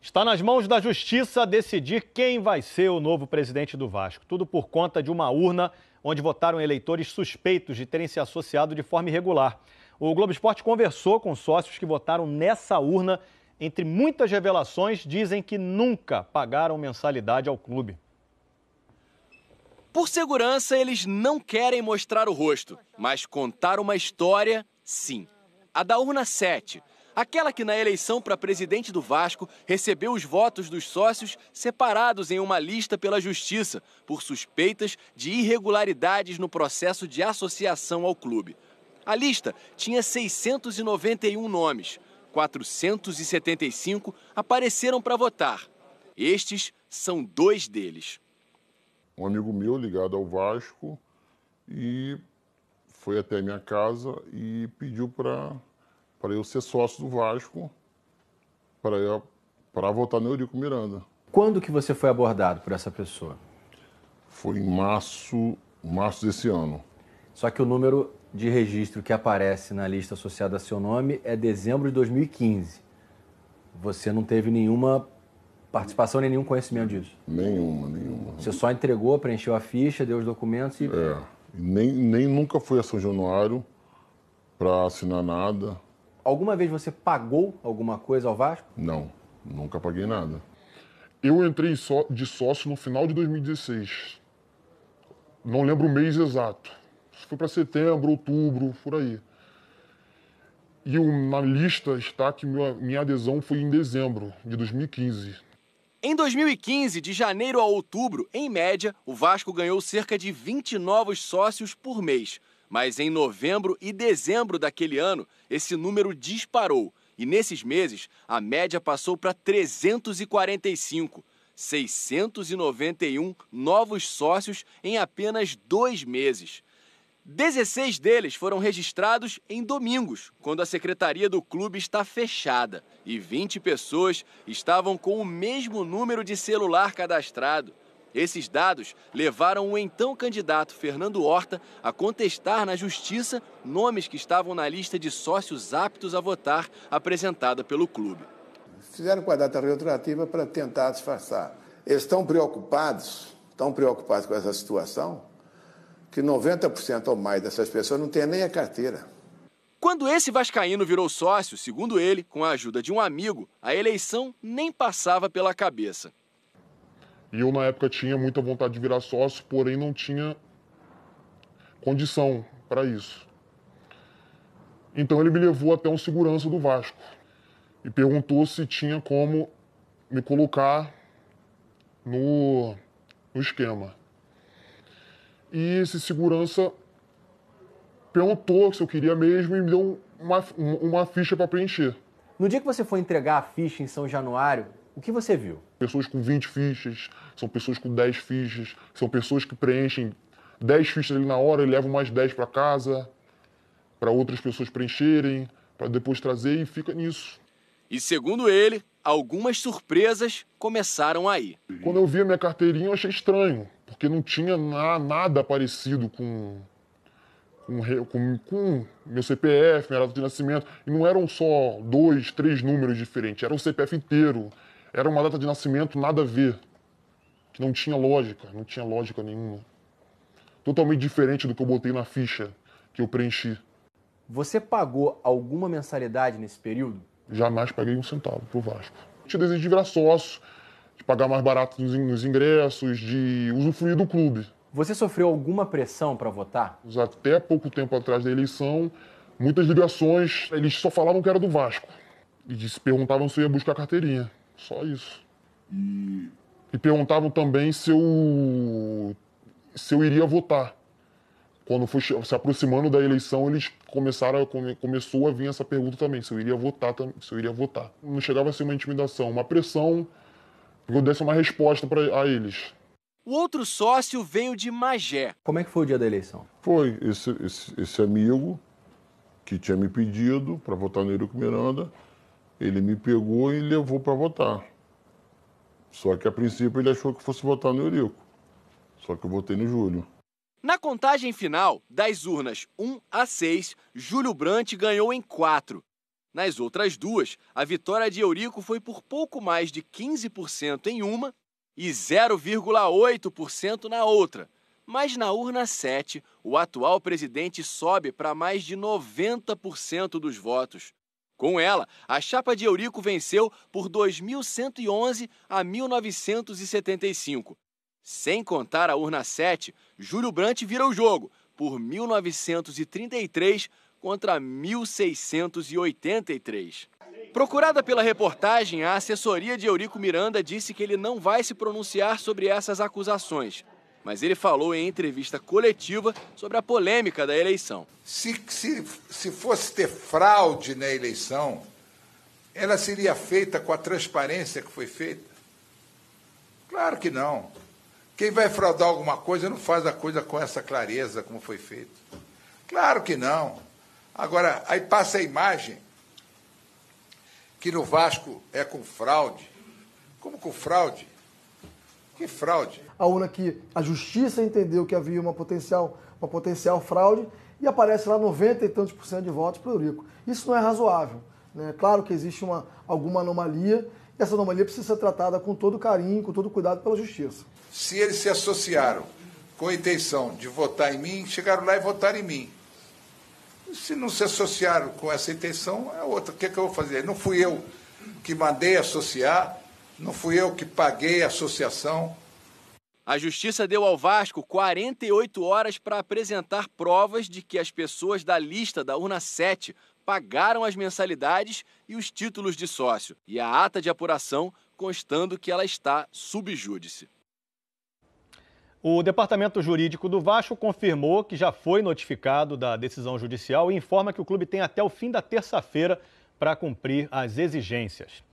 Está nas mãos da Justiça decidir quem vai ser o novo presidente do Vasco. Tudo por conta de uma urna onde votaram eleitores suspeitos de terem se associado de forma irregular. O Globo Esporte conversou com sócios que votaram nessa urna. Entre muitas revelações, dizem que nunca pagaram mensalidade ao clube. Por segurança, eles não querem mostrar o rosto, mas contar uma história, sim. A da urna 7. Aquela que na eleição para presidente do Vasco recebeu os votos dos sócios separados em uma lista pela Justiça por suspeitas de irregularidades no processo de associação ao clube. A lista tinha 691 nomes, 475 apareceram para votar. Estes são 2 deles. Um amigo meu ligado ao Vasco e foi até a minha casa e pediu para eu ser sócio do Vasco, para votar no Eurico Miranda. Quando que você foi abordado por essa pessoa? Foi em março desse ano. Só que o número de registro que aparece na lista associada a seu nome é dezembro de 2015. Você não teve nenhuma participação nem nenhum conhecimento disso? Nenhuma. Você só entregou, preencheu a ficha, deu os documentos e... Nem nunca fui a São Januário para assinar nada. Alguma vez você pagou alguma coisa ao Vasco? Não, nunca paguei nada. Eu entrei de sócio no final de 2016. Não lembro o mês exato. Foi para setembro, outubro, por aí. E na lista está que minha adesão foi em dezembro de 2015. Em 2015, de janeiro a outubro, em média, o Vasco ganhou cerca de 20 novos sócios por mês. Mas em novembro e dezembro daquele ano, esse número disparou. E nesses meses, a média passou para 345. 691 novos sócios em apenas 2 meses. 16 deles foram registrados em domingos, quando a secretaria do clube está fechada. E 20 pessoas estavam com o mesmo número de celular cadastrado. Esses dados levaram o então candidato Fernando Horta a contestar na Justiça nomes que estavam na lista de sócios aptos a votar apresentada pelo clube. Fizeram com a data retroativa para tentar disfarçar. Eles estão preocupados com essa situação, que 90% ou mais dessas pessoas não têm nem a carteira. Quando esse vascaíno virou sócio, segundo ele, com a ajuda de um amigo, a eleição nem passava pela cabeça. E eu, na época, tinha muita vontade de virar sócio, porém não tinha condição para isso. Então ele me levou até um segurança do Vasco e perguntou se tinha como me colocar no esquema. E esse segurança perguntou se eu queria mesmo e me deu uma ficha para preencher. No dia que você foi entregar a ficha em São Januário, o que você viu? Pessoas com 20 fichas, são pessoas com 10 fichas, são pessoas que preenchem 10 fichas ali na hora e levam mais 10 para casa, para outras pessoas preencherem, para depois trazer e fica nisso. E segundo ele, algumas surpresas começaram aí. Quando eu vi a minha carteirinha, eu achei estranho, porque não tinha nada parecido com meu CPF, minha data de nascimento. E não eram só 2, 3 números diferentes, era o CPF inteiro. Era uma data de nascimento nada a ver, que não tinha lógica nenhuma. Totalmente diferente do que eu botei na ficha que eu preenchi. Você pagou alguma mensalidade nesse período? Jamais paguei um centavo pro Vasco. Tinha desejo de virar sócio, de pagar mais barato nos ingressos, de usufruir do clube. Você sofreu alguma pressão para votar? Até pouco tempo atrás da eleição, muitas ligações, eles só falavam que era do Vasco. E se perguntavam se eu ia buscar carteirinha. Só isso. E perguntavam também se eu iria votar. Quando foi se aproximando da eleição, eles começou a vir essa pergunta também, se eu iria votar. Não chegava a ser uma intimidação, uma pressão, que eu desse uma resposta a eles. O outro sócio veio de Magé. Como é que foi o dia da eleição? Foi esse amigo que tinha me pedido para votar no Eurico Miranda, ele me pegou e levou para votar. Só que a princípio ele achou que fosse votar no Eurico. Só que eu votei no Júlio. Na contagem final, das urnas 1 a 6, Júlio Brandt ganhou em 4. Nas outras duas, a vitória de Eurico foi por pouco mais de 15% em uma e 0,8% na outra. Mas na urna 7, o atual presidente sobe para mais de 90% dos votos. Com ela, a chapa de Eurico venceu por 2.111 a 1.975. Sem contar a urna 7, Júlio Brandt vira o jogo por 1.933 contra 1.683. Procurada pela reportagem, a assessoria de Eurico Miranda disse que ele não vai se pronunciar sobre essas acusações. Mas ele falou em entrevista coletiva sobre a polêmica da eleição. Se fosse ter fraude na eleição, ela seria feita com a transparência que foi feita? Claro que não. Quem vai fraudar alguma coisa não faz a coisa com essa clareza como foi feito. Claro que não. Agora, aí passa a imagem que no Vasco é com fraude. Como com fraude? Que fraude? A urna que a justiça entendeu que havia uma potencial fraude e aparece lá 90 e tantos % de votos para o Eurico. Isso não é razoável, né? Claro que existe alguma anomalia e essa anomalia precisa ser tratada com todo carinho, com todo cuidado pela justiça. Se eles se associaram com a intenção de votar em mim, chegaram lá e votaram em mim. Se não se associaram com essa intenção, é outra. O que é que eu vou fazer? Não fui eu que mandei associar, não fui eu que paguei a associação. A Justiça deu ao Vasco 48 horas para apresentar provas de que as pessoas da lista da urna 7 pagaram as mensalidades e os títulos de sócio, e a ata de apuração constando que ela está sub júdice. O Departamento Jurídico do Vasco confirmou que já foi notificado da decisão judicial e informa que o clube tem até o fim da terça-feira para cumprir as exigências.